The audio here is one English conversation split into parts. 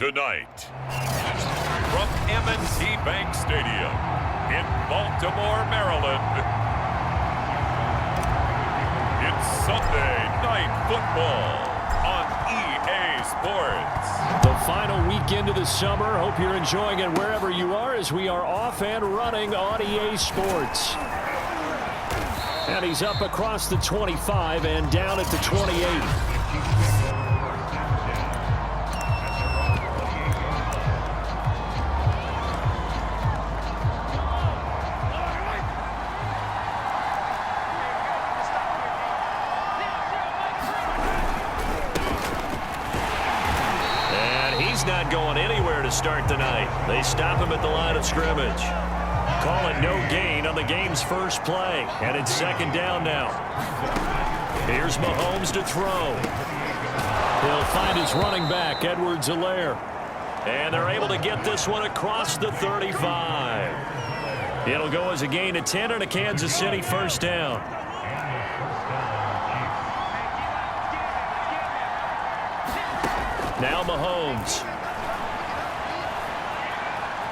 Tonight, from M&T Bank Stadium in Baltimore, Maryland, it's Sunday Night Football on EA Sports. The final weekend of the summer. Hope you're enjoying it wherever you are as we are off and running on EA Sports. And he's up across the 25 and down at the 28. Not going anywhere to start the night. They stop him at the line of scrimmage. Call it no gain on the game's first play. And it's second down now. Here's Mahomes to throw. He'll find his running back, Edwards-Helaire. And they're able to get this one across the 35. It'll go as a gain of 10 and a Kansas City first down. Now Mahomes.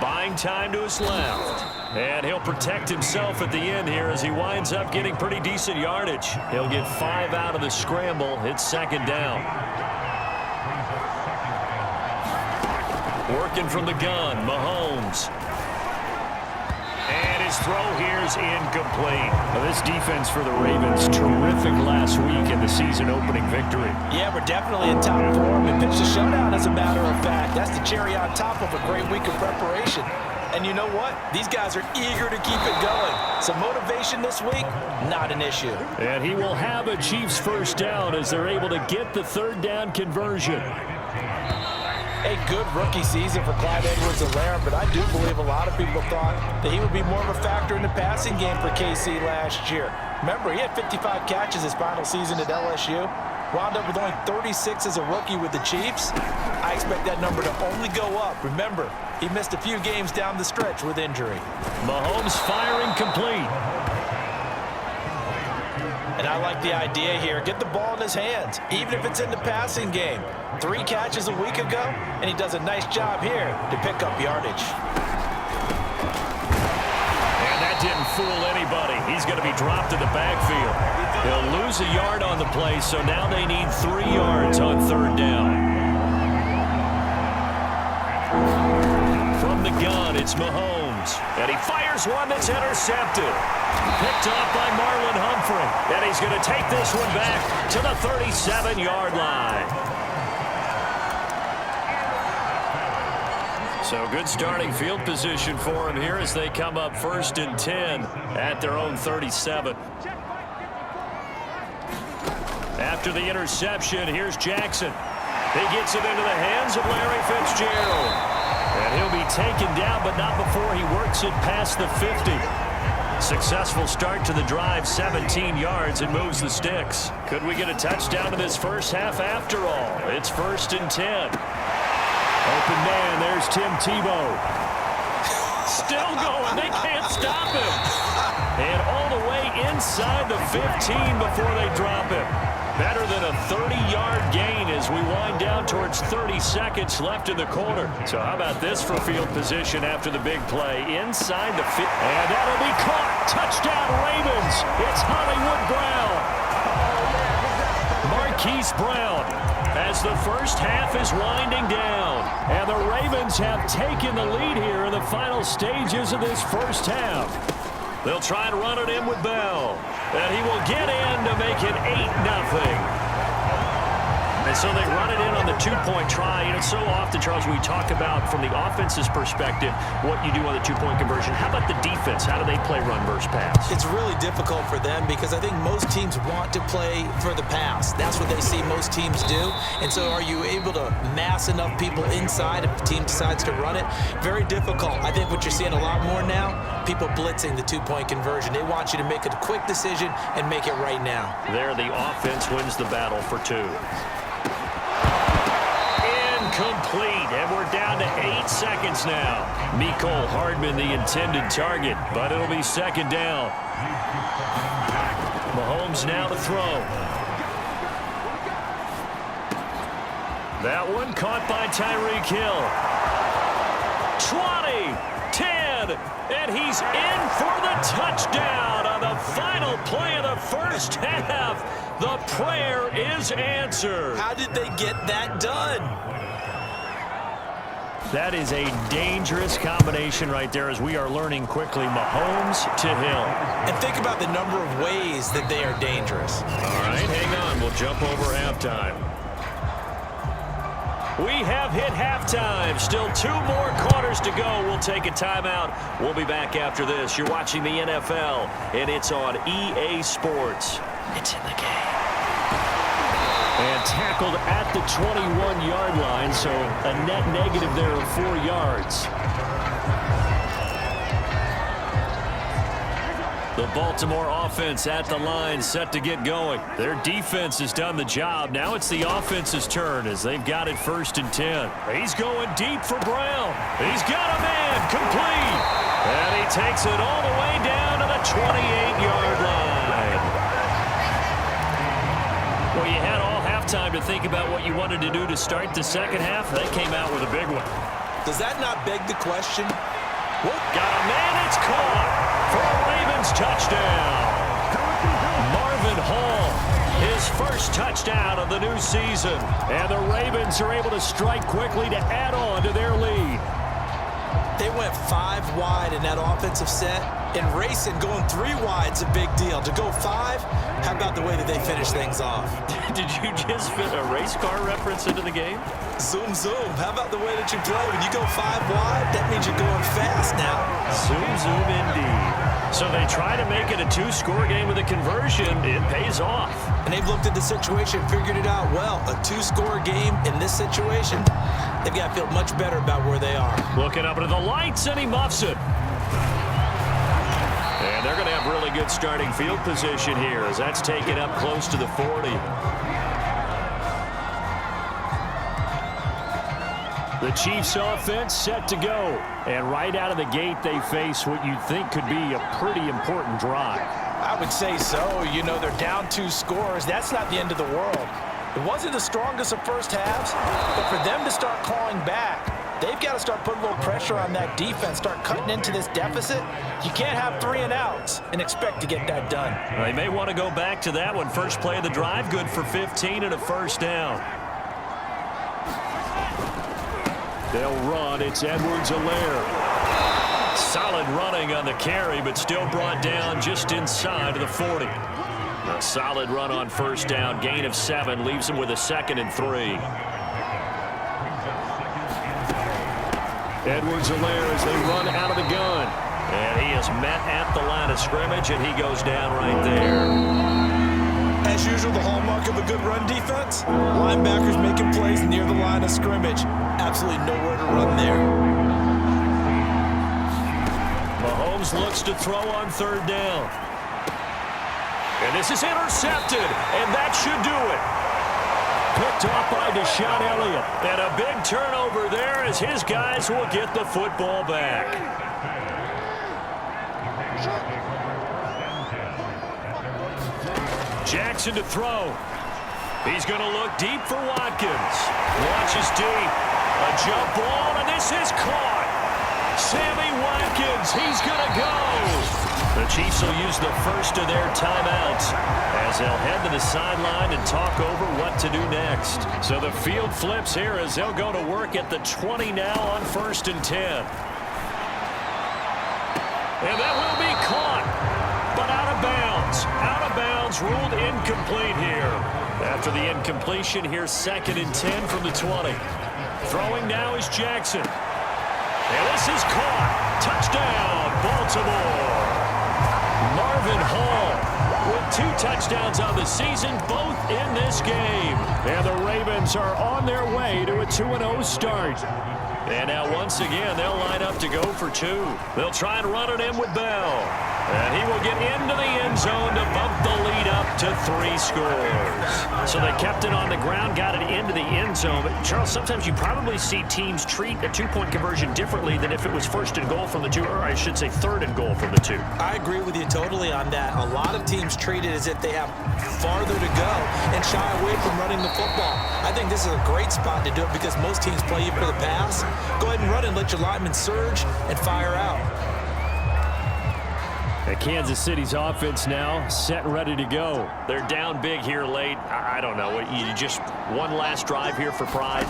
Buying time to his left. And he'll protect himself at the end here as he winds up getting pretty decent yardage. He'll get 5 out of the scramble. It's second down. Working from the gun, Mahomes. And his throw here is incomplete. Now this defense for the Ravens, terrific last week in the season-opening victory. Yeah, we're definitely in top form and pitched a shutout, as a matter of fact. That's the cherry on top of a great week of preparation. And you know what? These guys are eager to keep it going. Some motivation this week, not an issue. And he will have a Chiefs first down as they're able to get the third down conversion. A good rookie season for Clyde Edwards-Helaire, but I do believe a lot of people thought that he would be more of a factor in the passing game for KC last year. Remember, he had 55 catches his final season at LSU. Wound up with only 36 as a rookie with the Chiefs. I expect that number to only go up. Remember, he missed a few games down the stretch with injury. Mahomes firing complete. And I like the idea here. Get the ball in his hands, even if it's in the passing game. 3 catches a week ago, and he does a nice job here to pick up yardage. And that didn't fool anybody. He's going to be dropped in the backfield. He'll lose a yard on the play, so now they need 3 yards on third down. From the gun, it's Mahomes. And he fires one that's intercepted. Picked off by Marlon Humphrey. And he's going to take this one back to the 37-yard line. So good starting field position for him here as they come up 1st and 10 at their own 37. After the interception, here's Jackson. He gets it into the hands of Larry Fitzgerald. And he'll be taken down, but not before he works it past the 50. Successful start to the drive, 17 yards, and moves the sticks. Could we get a touchdown in this first half after all? It's 1st and 10. Open man, there's Tim Tebow. Still going, they can't stop him. And all the way inside the 15 before they drop him. Better than a 30-yard gain as we wind down towards 30 seconds left in the quarter. So how about this for field position after the big play? Inside the 50. And that'll be caught. Touchdown Ravens. It's Hollywood Brown. Marquise Brown as the first half is winding down. And the Ravens have taken the lead here in the final stages of this first half. They'll try and run it in with Bell. And he will get in to make it 8-0. And so they run it in on the 2-point try. You know, so often, Charles, we talk about from the offense's perspective what you do on the 2-point conversion. How about the defense? How do they play run versus pass? It's really difficult for them because I think most teams want to play for the pass. That's what they see most teams do. And so are you able to mass enough people inside if the team decides to run it? Very difficult. I think what you're seeing a lot more now, people blitzing the 2-point conversion. They want you to make a quick decision and make it right now. There, the offense wins the battle for 2. Incomplete, and we're down to 8 seconds now. Mecole Hardman, the intended target, but it'll be second down. Mahomes now to throw. That one caught by Tyreek Hill. 20, 10, and he's in for the touchdown on the final play of the first half. The prayer is answered. How did they get that done? That is a dangerous combination right there, as we are learning quickly. Mahomes to Hill. And think about the number of ways that they are dangerous. All right, hang on. We'll jump over halftime. We have hit halftime. Still 2 more quarters to go. We'll take a timeout. We'll be back after this. You're watching the NFL, and it's on EA Sports. It's in the game. And tackled at the 21-yard line, so a net negative there of 4 yards. The Baltimore offense at the line, set to get going. Their defense has done the job. Now it's the offense's turn as they've got it 1st and 10. He's going deep for Brown. He's got a man, complete. And he takes it all the way down to the 28-yard line. Well, you had all halftime to think about what you wanted to do to start the second half. They came out with a big one. Does that not beg the question? Whoop, got a man, it's caught for a Ravens touchdown. Marvin Hall, his first touchdown of the new season. And the Ravens are able to strike quickly to add on to their lead. They went 5 wide in that offensive set, and racing going 3 wide's a big deal. To go 5, how about the way that they finish things off? Did you just fit a race car reference into the game? Zoom, zoom. How about the way that you play? When you go 5 wide, that means you're going fast now. Zoom, zoom indeed. So they try to make it a 2-score game with a conversion. It pays off. And they've looked at the situation, figured it out well. A 2-score game in this situation, they've got to feel much better about where they are. Looking up into the lights, and he muffs it. And they're going to have really good starting field position here as that's taken up close to the 40. The Chiefs offense set to go. And right out of the gate, they face what you'd think could be a pretty important drive. I would say so. You know, they're down 2 scores. That's not the end of the world. It wasn't the strongest of first halves, but for them to start clawing back, they've got to start putting a little pressure on that defense, start cutting into this deficit. You can't have 3 and outs and expect to get that done. They may want to go back to that one. First play of the drive, good for 15 and a first down. They'll run. It's Edwards-Helaire. Solid running on the carry, but still brought down just inside of the 40. A solid run on first down. Gain of 7 leaves him with a 2nd and 3. Edwards-Helaire as they run out of the gun. And he is met at the line of scrimmage, and he goes down right there. As usual, the hallmark of a good run defense, linebackers making plays near the line of scrimmage. Absolutely nowhere to run there. Mahomes looks to throw on 3rd down. And this is intercepted, and that should do it. Picked off by Deshaun Elliott. And a big turnover there as his guys will get the football back. Jackson to throw. He's going to look deep for Watkins. Launches deep. A jump ball, and this is caught. Sammy Watkins, he's going to go. The Chiefs will use the first of their timeouts as they'll head to the sideline and talk over what to do next. So the field flips here as they'll go to work at the 20 now on 1st and 10. And that will be caught, but out of bounds. Out of bounds, ruled incomplete here. After the incompletion, here's 2nd and 10 from the 20. Throwing now is Jackson. And this is caught. Touchdown, Baltimore. Marvin Hall with 2 touchdowns on the season, both in this game. And the Ravens are on their way to a 2-0 start. And now once again, they'll line up to go for two. They'll try and run it in with Bell. And he will get into the end zone to bump the lead up to 3 scores. So they kept it on the ground, got it into the end zone. But, Charles, sometimes you probably see teams treat a two-point conversion differently than if it was first and goal from the 2, or I should say third and goal from the 2. I agree with you totally on that. A lot of teams treat it as if they have farther to go and shy away from running the football. I think this is a great spot to do it because most teams play you for the pass. Go ahead and run and let your linemen surge and fire out. And Kansas City's offense now set and ready to go. They're down big here late. I don't know. You just one last drive here for pride.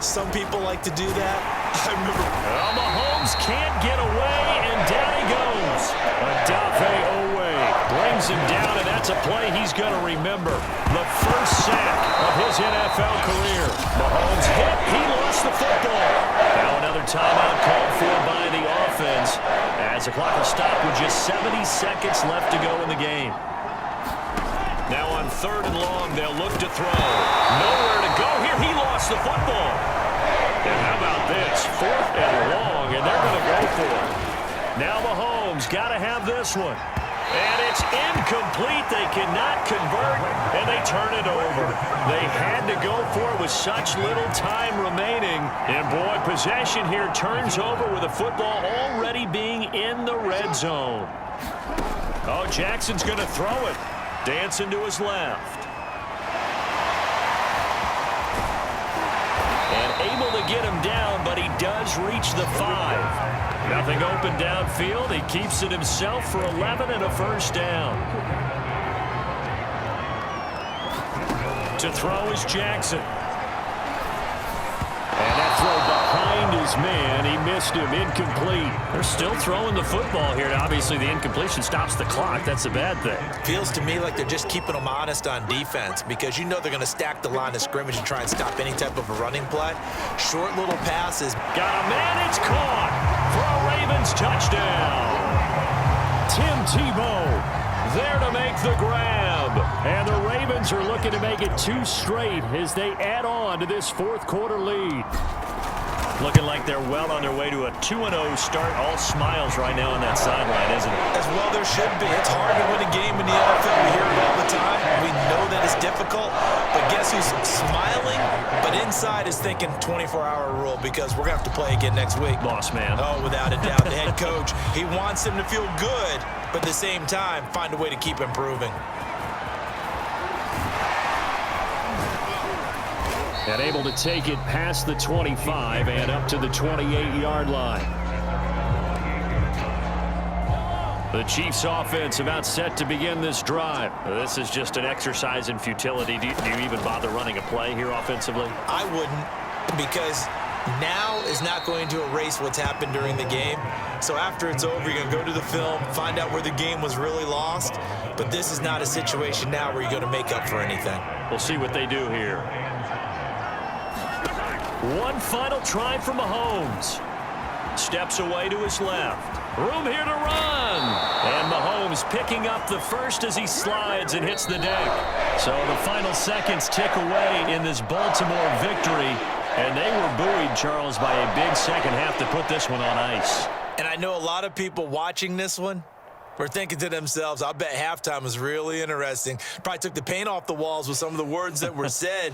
Some people like to do that. I remember. Mahomes can't get away, and down he goes. Odafe Oweh brings him down, and that's a play he's going to remember. The first sack of his NFL career. Mahomes hit. He lost the football. Now another timeout called for by the offense as the clock will stop with just 70 seconds left to go in the game. Now on 3rd and long, they'll look to throw. Nowhere to go here. He lost the football. And how about this? 4th and long, and they're going to go for it. Now Mahomes got to have this one. And it's incomplete. They cannot convert, and they turn it over. They had to go for it with such little time remaining. And, boy, possession here turns over with the football already being in the red zone. Oh, Jackson's going to throw it. Dancing to his left. And able to get him down, but he does reach the 5. Nothing open downfield. He keeps it himself for 11 and a first down. To throw is Jackson. And that throw behind his man. He missed him. Incomplete. They're still throwing the football here. Obviously, the incompletion stops the clock. That's a bad thing. Feels to me like they're just keeping them honest on defense because you know they're going to stack the line of scrimmage and try and stop any type of a running play. Short little passes. Got a man. It's caught for a Ravens touchdown. Tim Tebow there to make the grab. And the Ravens are looking to make it 2 straight as they add on to this 4th quarter lead. Looking like they're well on their way to a 2-0 start. All smiles right now on that sideline, isn't it? As well there should be. It's hard to win a game in the NFL. We hear it all the time. We know that it's difficult. But guess who's smiling? But inside is thinking 24-hour rule because we're going to have to play again next week. Boss man. Oh, without a doubt. The head coach, he wants him to feel good, but at the same time, find a way to keep improving. And able to take it past the 25 and up to the 28-yard line. The Chiefs offense about set to begin this drive. This is just an exercise in futility. Do you even bother running a play here offensively? I wouldn't, because now is not going to erase what's happened during the game. So after it's over, you're going to go to the film, find out where the game was really lost. But this is not a situation now where you're going to make up for anything. We'll see what they do here. One final try for Mahomes. Steps away to his left. Room here to run. And Mahomes picking up the first as he slides and hits the deck. So the final seconds tick away in this Baltimore victory. And they were buoyed, Charles, by a big second half to put this one on ice. And I know a lot of people watching this one were thinking to themselves, I bet halftime was really interesting. Probably took the paint off the walls with some of the words that were said.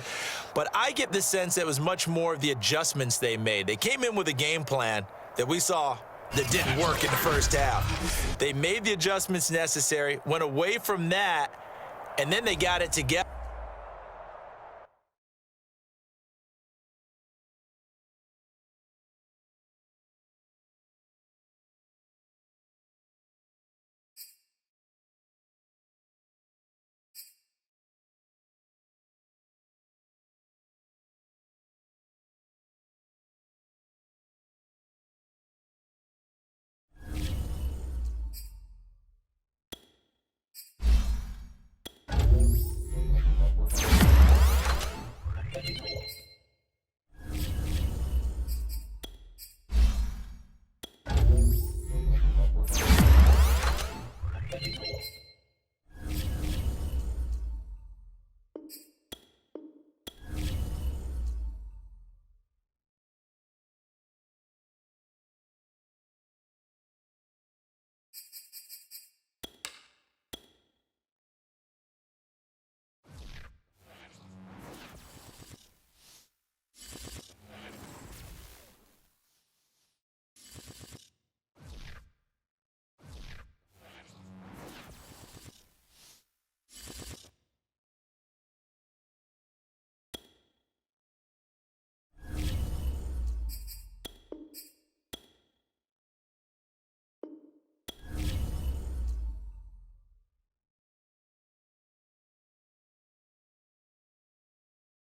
But I get the sense that it was much more of the adjustments they made. They came in with a game plan that we saw that didn't work in the first half. They made the adjustments necessary, went away from that, and then they got it together.